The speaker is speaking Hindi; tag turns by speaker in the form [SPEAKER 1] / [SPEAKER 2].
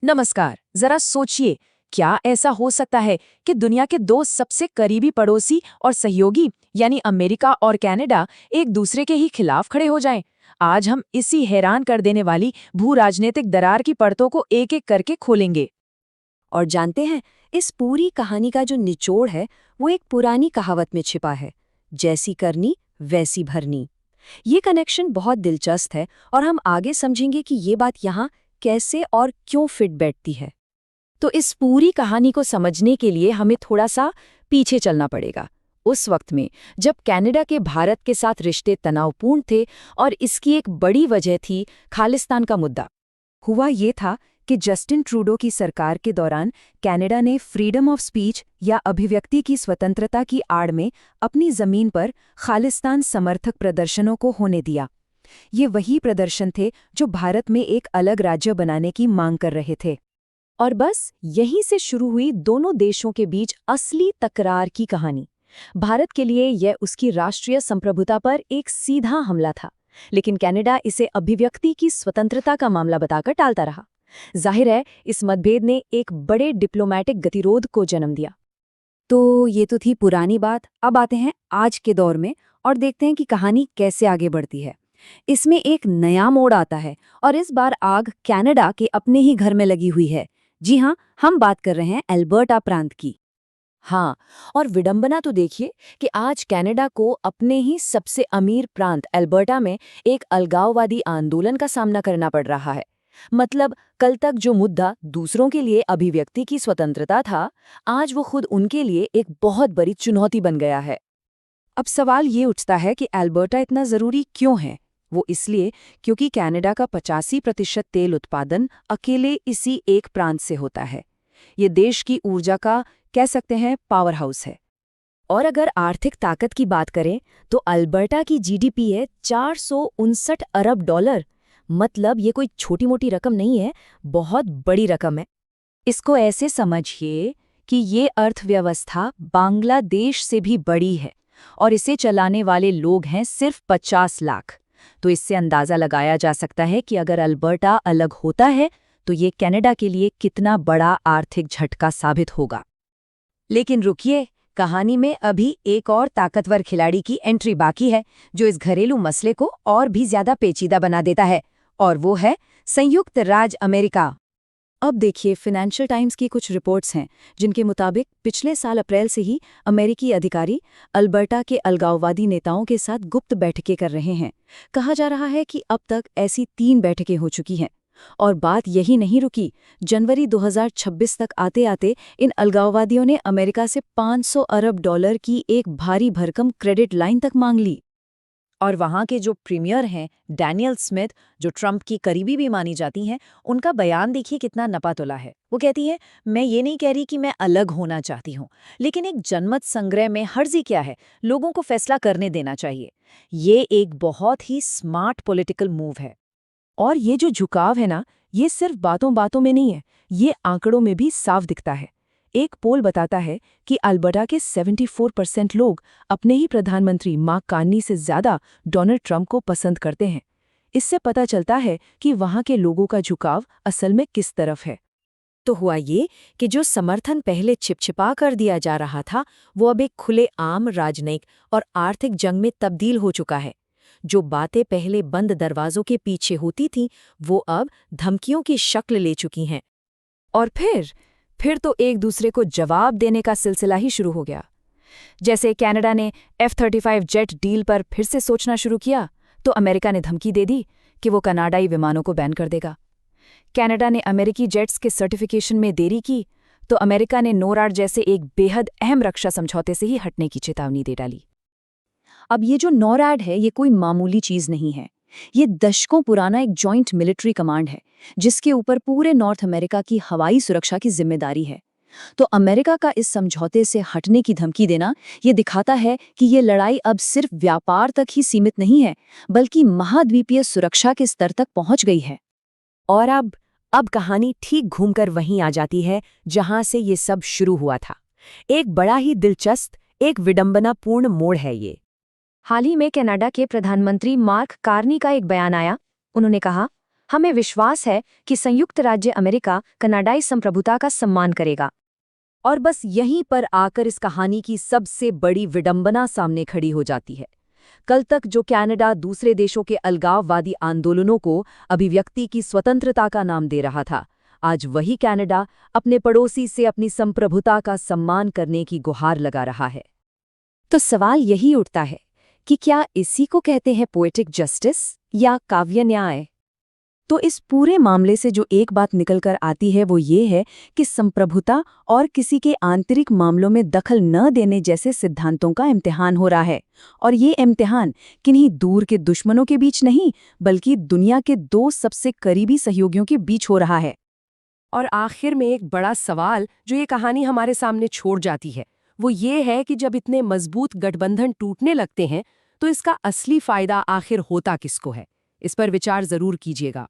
[SPEAKER 1] नमस्कार। जरा सोचिए, क्या ऐसा हो सकता है कि दुनिया के दो सबसे करीबी पड़ोसी और सहयोगी यानी अमेरिका और कनाडा एक दूसरे के ही खिलाफ खड़े हो जाएं? आज हम इसी हैरान कर देने वाली भू राजनीतिक दरार की परतों को एक-एक करके खोलेंगे।
[SPEAKER 2] और जानते हैं, इस पूरी कहानी का जो निचोड़ है वो एक पुरानी कहावत में छिपा है। जैसी करनी वैसी भरनी। ये कनेक्शन बहुत दिलचस्प है और हम आगे समझेंगे कि ये बात यहाँ कैसे और क्यों फिट बैठती है।
[SPEAKER 1] तो इस पूरी कहानी को समझने के लिए हमें थोड़ा सा पीछे चलना पड़ेगा, उस वक्त में जब कनाडा के भारत के साथ रिश्ते तनावपूर्ण थे और इसकी एक बड़ी वजह थी खालिस्तान का मुद्दा।
[SPEAKER 2] हुआ ये था कि जस्टिन ट्रूडो की सरकार के दौरान कनाडा ने फ्रीडम ऑफ स्पीच या अभिव्यक्ति की स्वतंत्रता की आड़ में अपनी जमीन पर खालिस्तान समर्थक प्रदर्शनों को होने दिया। ये वही प्रदर्शन थे जो भारत में एक अलग राज्य बनाने की मांग कर रहे थे।
[SPEAKER 1] और बस यहीं से शुरू हुई दोनों देशों के बीच असली तकरार की कहानी। भारत के लिए यह उसकी राष्ट्रीय संप्रभुता पर एक सीधा हमला था, लेकिन कनाडा इसे अभिव्यक्ति की स्वतंत्रता का मामला बताकर टालता रहा। जाहिर है, इस मतभेद ने एक बड़े डिप्लोमैटिक गतिरोध को जन्म दिया।
[SPEAKER 2] तो ये तो थी पुरानी बात। अब आते हैं आज के दौर में और देखते हैं कि कहानी कैसे आगे बढ़ती है। इसमें एक नया मोड़ आता है और इस बार आग कनाडा के अपने ही घर में लगी हुई है। जी हाँ, हम बात कर रहे हैं अल्बर्टा प्रांत की।
[SPEAKER 1] हाँ, और विडंबना तो देखिए कि आज कनाडा को अपने ही सबसे अमीर प्रांत अल्बर्टा में एक अलगाववादी आंदोलन का सामना करना पड़ रहा है। मतलब, कल तक जो मुद्दा दूसरों के लिए अभिव्यक्ति की स्वतंत्रता था, आज वो खुद उनके लिए एक बहुत बड़ी चुनौती बन गया है।
[SPEAKER 2] अब सवाल ये उठता है कि अल्बर्टा इतना ज़रूरी क्यों है। वो इसलिए क्योंकि कनाडा का 85% तेल उत्पादन अकेले इसी एक प्रांत से होता है। ये देश की ऊर्जा का, कह सकते हैं, पावर हाउस है।
[SPEAKER 1] और अगर आर्थिक ताकत की बात करें तो अल्बर्टा की जीडीपी है $459 अरब। मतलब ये कोई छोटी मोटी रकम नहीं है, बहुत बड़ी रकम है।
[SPEAKER 2] इसको ऐसे समझिए कि ये अर्थव्यवस्था बांग्लादेश से भी बड़ी है और इसे चलाने वाले लोग हैं सिर्फ 50 लाख। तो इससे अंदाज़ा लगाया जा सकता है कि अगर अल्बर्टा अलग होता है तो ये कनाडा के लिए कितना बड़ा आर्थिक झटका साबित होगा।
[SPEAKER 1] लेकिन रुकिए, कहानी में अभी एक और ताकतवर खिलाड़ी की एंट्री बाकी है, जो इस घरेलू मसले को और भी ज्यादा पेचीदा बना देता है, और वो है संयुक्त राज्य अमेरिका।
[SPEAKER 2] अब देखिए, फाइनेंशियल टाइम्स की कुछ रिपोर्ट्स हैं जिनके मुताबिक पिछले साल अप्रैल से ही अमेरिकी अधिकारी अल्बर्टा के अलगाववादी नेताओं के साथ गुप्त बैठकें कर रहे हैं। कहा जा रहा है कि अब तक ऐसी 3 बैठकें हो चुकी हैं। और बात यही नहीं रुकी। जनवरी 2026 तक आते आते इन अलगाववादियों ने अमेरिका से $500 अरब की एक भारी भरकम क्रेडिट लाइन तक मांग ली।
[SPEAKER 1] और वहाँ के जो प्रीमियर हैं, डैनियल स्मिथ, जो ट्रंप की करीबी भी मानी जाती हैं, उनका बयान देखिए कितना नपातुला है। वो कहती हैं, मैं ये नहीं कह रही कि मैं अलग होना चाहती हूँ, लेकिन एक जनमत संग्रह में हर्जी क्या है, लोगों को फैसला करने देना चाहिए। ये एक बहुत ही स्मार्ट पॉलिटिकल मूव है।
[SPEAKER 2] और ये जो झुकाव है ना, ये सिर्फ बातों बातों में नहीं है, ये आंकड़ों में भी साफ दिखता है। एक पोल बताता है कि अल्बर्टा के 74% लोग अपने ही प्रधानमंत्री मार्क कार्नी से ज्यादा डोनाल्ड ट्रंप को पसंद करते हैं। इससे पता चलता है कि वहां के लोगों का झुकाव असल में किस तरफ है।
[SPEAKER 1] तो हुआ ये कि जो समर्थन पहले छिपछिपा कर दिया जा रहा था, वो अब एक खुलेआम राजनयिक और आर्थिक जंग में तब्दील हो चुका है। जो बातें पहले बंद दरवाजों के पीछे होती थीं, वो अब धमकियों की शक्ल ले चुकी हैं।
[SPEAKER 2] और फिर तो एक दूसरे को जवाब देने का सिलसिला ही शुरू हो गया। जैसे कनाडा ने F-35 जेट डील पर फिर से सोचना शुरू किया, तो अमेरिका ने धमकी दे दी कि वो कनाडाई विमानों को बैन कर देगा। कनाडा ने अमेरिकी जेट्स के सर्टिफिकेशन में देरी की, तो अमेरिका ने नोराड जैसे एक बेहद अहम रक्षा समझौते से ही हटने की चेतावनी दे डाली। अब ये जो नोराड है, ये कोई मामूली चीज नहीं है। ये दशकों पुराना एक जॉइंट मिलिट्री कमांड है, जिसके ऊपर पूरे नॉर्थ अमेरिका की हवाई सुरक्षा की जिम्मेदारी है। तो अमेरिका का इस समझौते से हटने की धमकी देना ये दिखाता है कि ये लड़ाई अब सिर्फ व्यापार तक ही सीमित नहीं है, बल्कि महाद्वीपीय सुरक्षा के स्तर तक पहुंच गई है।
[SPEAKER 1] और अब कहानी ठीक घूमकर वहीं आ जाती है जहां से ये सब शुरू हुआ था। एक बड़ा ही दिलचस्प, एक विडंबनापूर्ण मोड़ है ये।
[SPEAKER 2] हाल ही में कनाडा के प्रधानमंत्री मार्क कार्नी का एक बयान आया। उन्होंने कहा,
[SPEAKER 1] हमें विश्वास है कि संयुक्त राज्य अमेरिका कनाडाई संप्रभुता का सम्मान करेगा।
[SPEAKER 2] और बस यहीं पर आकर इस कहानी की सबसे बड़ी विडंबना सामने खड़ी हो जाती है। कल तक जो कनाडा दूसरे देशों के अलगाववादी आंदोलनों को अभिव्यक्ति की स्वतंत्रता का नाम दे रहा था, आज वही कनाडा अपने पड़ोसी से अपनी संप्रभुता का सम्मान करने की गुहार लगा रहा है।
[SPEAKER 1] तो सवाल यही उठता है कि क्या इसी को कहते हैं पोएटिक जस्टिस या काव्य न्याय? तो इस पूरे मामले से जो एक बात निकलकर आती है वो ये है कि संप्रभुता और किसी के आंतरिक मामलों में दखल न देने जैसे सिद्धांतों का इम्तिहान हो रहा है। और ये इम्तिहान किन्हीं दूर के दुश्मनों के बीच नहीं, बल्कि दुनिया के दो सबसे करीबी सहयोगियों के बीच हो रहा है।
[SPEAKER 2] और आखिर में एक बड़ा सवाल जो ये कहानी हमारे सामने छोड़ जाती है, वो ये है कि जब इतने मजबूत गठबंधन टूटने लगते हैं तो इसका असली फायदा आखिर होता किसको है? इस पर विचार जरूर कीजिएगा।